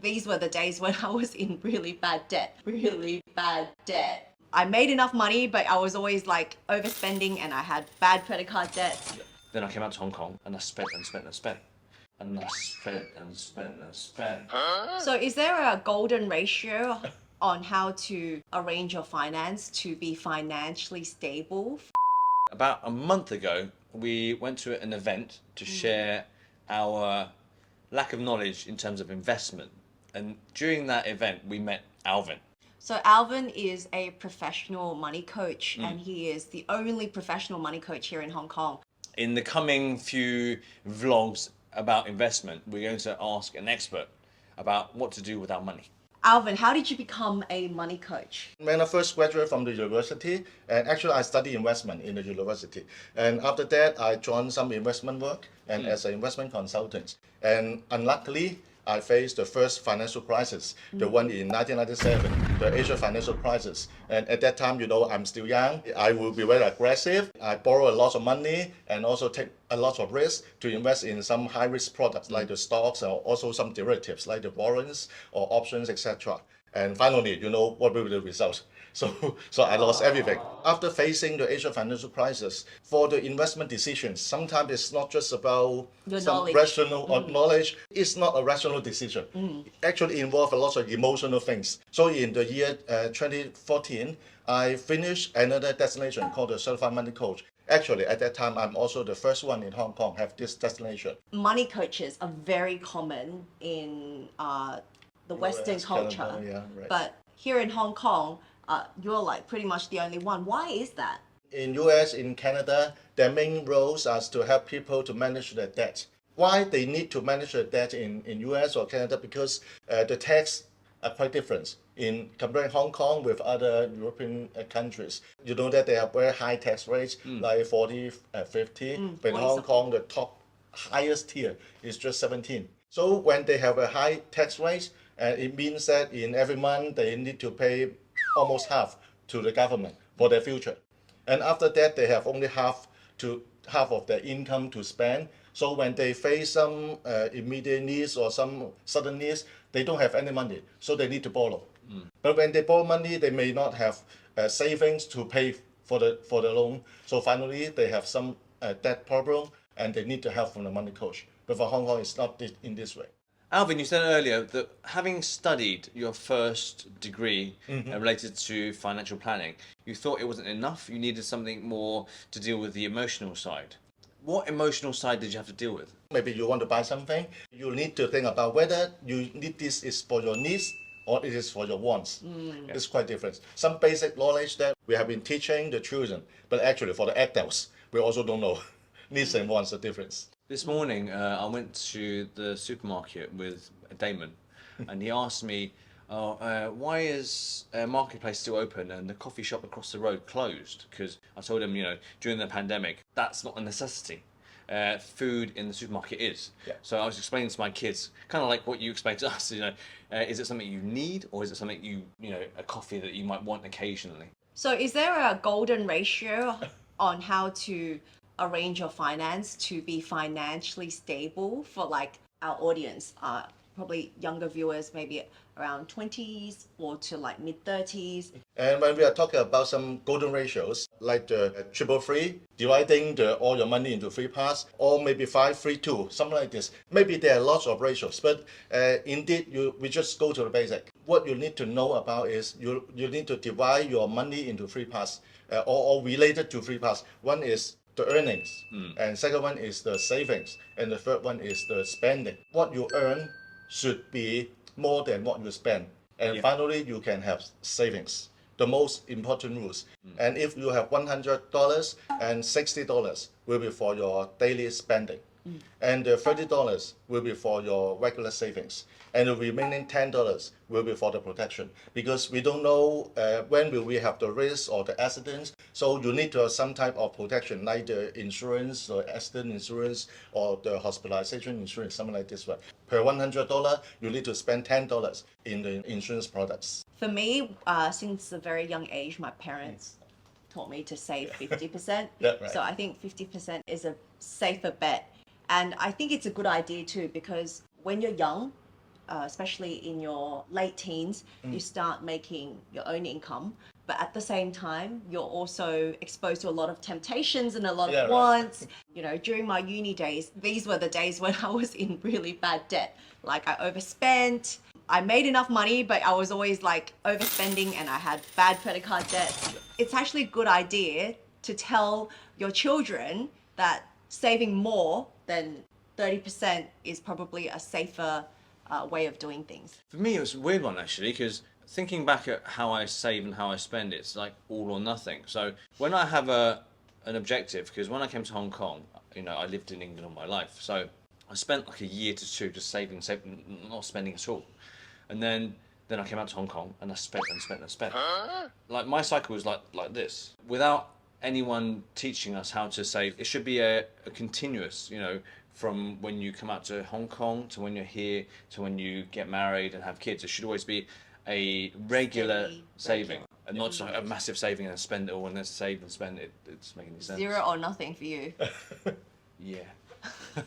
These were the days when I was in really bad debt. I made enough money, but I was always like overspending and I had bad credit card debts. Then I came out to Hong Kong and I spent and spent and spent. And I spent and spent and spent. So is there a golden ratio on how to arrange your finance to be financially stable? About a month ago, we went to an event to share our lack of knowledge in terms of investment. And during that event, we met Alvin. So Alvin is a professional money coach and he is the only professional money coach here in Hong Kong. In the coming few vlogs about investment, we're going to ask an expert about what to do with our money. Alvin, how did you become a money coach? When I first graduated from the university, and actually I studied investment in the university. And after that, I joined some investment work and as an investment consultant. And unluckily, I faced the first financial crisis, the one in 1997, the Asia financial crisis. And at that time, I'm still young. I will be very aggressive. I borrow a lot of money and also take a lot of risk to invest in some high-risk products like the stocks or also some derivatives like the warrants or options, etc. And finally, what will be the result? So I lost everything. After facing the Asia financial crisis, for the investment decisions, sometimes it's not just about some rational or knowledge. It's not a rational decision. It actually involves a lot of emotional things. So in the year 2014, I finished another destination called the Certified Money Coach. Actually, at that time, I'm also the first one in Hong Kong have this destination. Money coaches are very common in the Western culture. Canada, yeah, right. But here in Hong Kong, you're like pretty much the only one. Why is that? In US, in Canada, their main roles are to help people to manage their debt. Why they need to manage their debt in US or Canada? Because the tax are quite different in comparing Hong Kong with other European countries. You know that they have very high tax rates, like 40, 50. But in Hong Kong, the top highest tier is just 17. So when they have a high tax rate, it means that in every month they need to pay almost half to the government for their future. And after that, they have only half of their income to spend. So when they face some immediate needs or some sudden needs, they don't have any money. So they need to borrow. But when they borrow money, they may not have savings to pay for the loan. So finally, they have some debt problem and they need to help from the money coach. But for Hong Kong, it's not in this way. Alvin, you said earlier that having studied your first degree related to financial planning, you thought it wasn't enough. You needed something more to deal with the emotional side. What emotional side did you have to deal with? Maybe you want to buy something. You need to think about whether you need this is for your needs or it is for your wants. It's quite different. Some basic knowledge that we have been teaching the children, but actually for the adults, we also don't know. Needs and wants are different. This morning, I went to the supermarket with Damon, and he asked me, why is Marketplace still open and the coffee shop across the road closed? Because I told him, during the pandemic, that's not a necessity. Food in the supermarket is. Yeah. So I was explaining to my kids, kind of like what you explained to us, is it something you need or is it something a coffee that you might want occasionally? So is there a golden ratio on how to arrange your finance to be financially stable for like our audience? Probably younger viewers, maybe around 20s or to like mid-30s. And when we are talking about some golden ratios, like the triple free, dividing all your money into 3 parts, or maybe 5, 3, 2, something like this. Maybe there are lots of ratios, but indeed, we just go to the basic. What you need to know about is you need to divide your money into 3 parts, or related to 3 parts. One is the earnings, and second one is the savings, and the third one is the spending. What you earn should be more than what you spend. And finally, you can have savings, the most important rules. And if you have $100 and $60 will be for your daily spending. And the $30 will be for your regular savings. And the remaining $10 will be for the protection. Because we don't know when will we have the risk or the accidents. So you need to have some type of protection, like the insurance or accident insurance or the hospitalization insurance, something like this one. Per $100, you need to spend $10 in the insurance products. For me, since a very young age, my parents taught me to save 50%. Yeah, right. So I think 50% is a safer bet. And I think it's a good idea too, because when you're young, especially in your late teens, you start making your own income. But at the same time, you're also exposed to a lot of temptations and a lot of wants. You know, during my uni days, these were the days when I was in really bad debt. Like I overspent. I made enough money, but I was always like overspending and I had bad credit card debts. It's actually a good idea to tell your children that saving more than 30% is probably a safer way of doing things. For me, it was a weird one actually, because thinking back at how I save and how I spend, it's like all or nothing. So when I have an objective, because when I came to Hong Kong, you know, I lived in England all my life, so I spent like a year to two just saving, not spending at all. And then I came out to Hong Kong and I spent and spent and spent. Like my cycle was like this. Without anyone teaching us how to save, it should be a continuous, you know, from when you come out to Hong Kong to when you're here to when you get married and have kids. It should always be a regular saving and not just like a massive saving and spend it all and then save and spend it. It's making any sense. Zero or nothing for you. Yeah.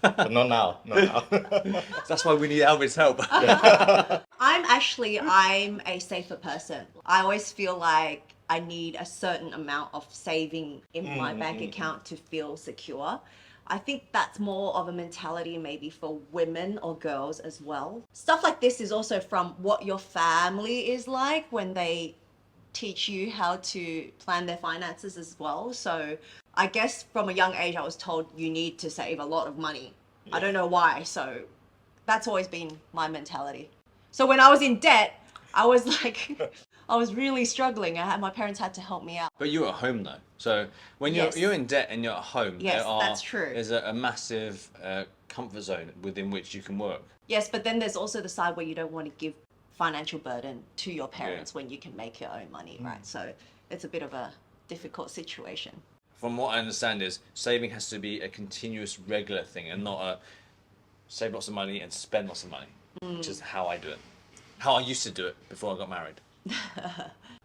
But not now. That's why we need Alvin's help. I'm a safer person. I always feel like I need a certain amount of saving in my bank account to feel secure. I think that's more of a mentality maybe for women or girls as well. Stuff like this is also from what your family is like when they teach you how to plan their finances as well. So I guess from a young age I was told you need to save a lot of money. I don't know why, so that's always been my mentality. So when I was in debt, I was like, I was really struggling. My parents had to help me out. But you're at home though. So when you're in debt and you're at home, Yes, that's true. There's a massive comfort zone within which you can work. Yes, but then there's also the side where you don't want to give financial burden to your parents when you can make your own money, right? So it's a bit of a difficult situation. From what I understand is saving has to be a continuous, regular thing and not a save lots of money and spend lots of money, which is how I do it. How I used to do it before I got married.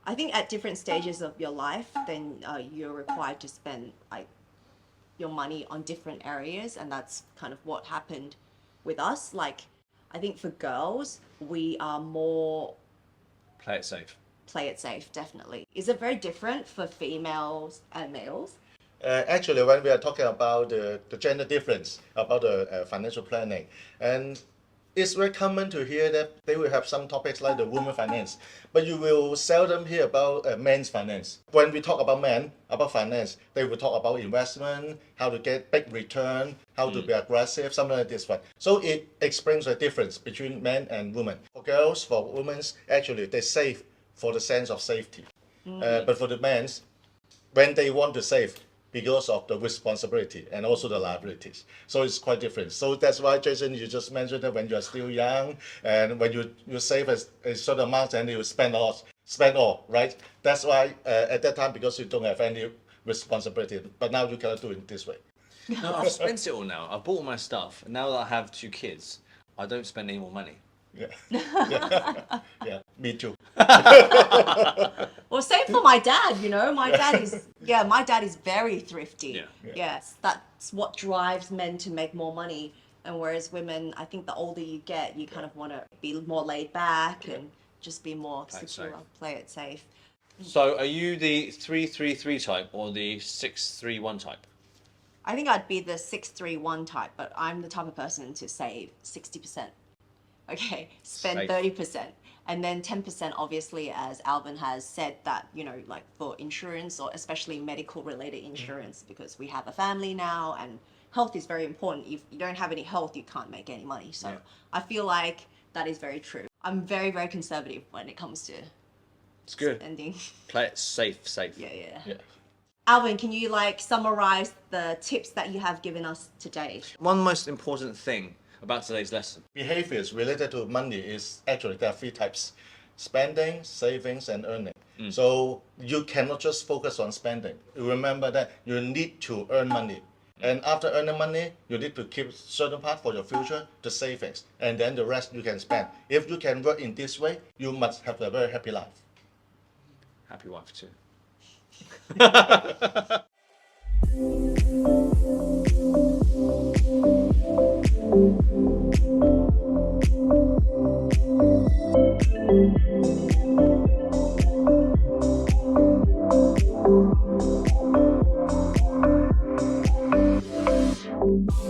I think at different stages of your life, then you're required to spend like your money on different areas, and that's kind of what happened with us. Like, I think for girls, we are more Play it safe. Play it safe, definitely. Is it very different for females and males? Actually, when we are talking about the gender difference, about the financial planning, and it's very common to hear that they will have some topics like the women finance, but you will seldom hear about men's finance. When we talk about men, about finance, they will talk about investment, how to get big return, how to be aggressive, something like this one. So it explains the difference between men and women. For girls, for women, actually they save for the sense of safety. But for the men, when they want to save, because of the responsibility and also the liabilities. So it's quite different. So that's why, Jason, you just mentioned that when you're still young and when you save a certain amount and you spend all, right? That's why at that time, because you don't have any responsibility, but now you cannot do it this way. No, I've spent it all now. I've bought all my stuff. And now that I have 2 kids, I don't spend any more money. Yeah. Yeah, me too. Well, same for my dad, you know. My dad is very thrifty. Yeah. Yes, that's what drives men to make more money. And whereas women, I think the older you get, you kind of want to be more laid back and just be more secure, play it safe. So are you the 333 type or the 631 type? I think I'd be the 631 type, but I'm the type of person to save 60%. Okay, spend 30%. And then 10%, obviously, as Alvin has said, that, you know, like for insurance or especially medical related insurance, because we have a family now and health is very important. If you don't have any health, you can't make any money. So I feel like that is very true. I'm very, very conservative when it comes to It's good. spending. Play it safe. Yeah. Alvin, can you like summarize the tips that you have given us today? One most important thing about today's lesson. Behaviors related to money is actually there are 3 types: spending, savings, and earning. So you cannot just focus on spending. Remember that you need to earn money. And after earning money, you need to keep certain part for your future, the savings, and then the rest you can spend. If you can work in this way, you must have a very happy life. Happy wife too. you.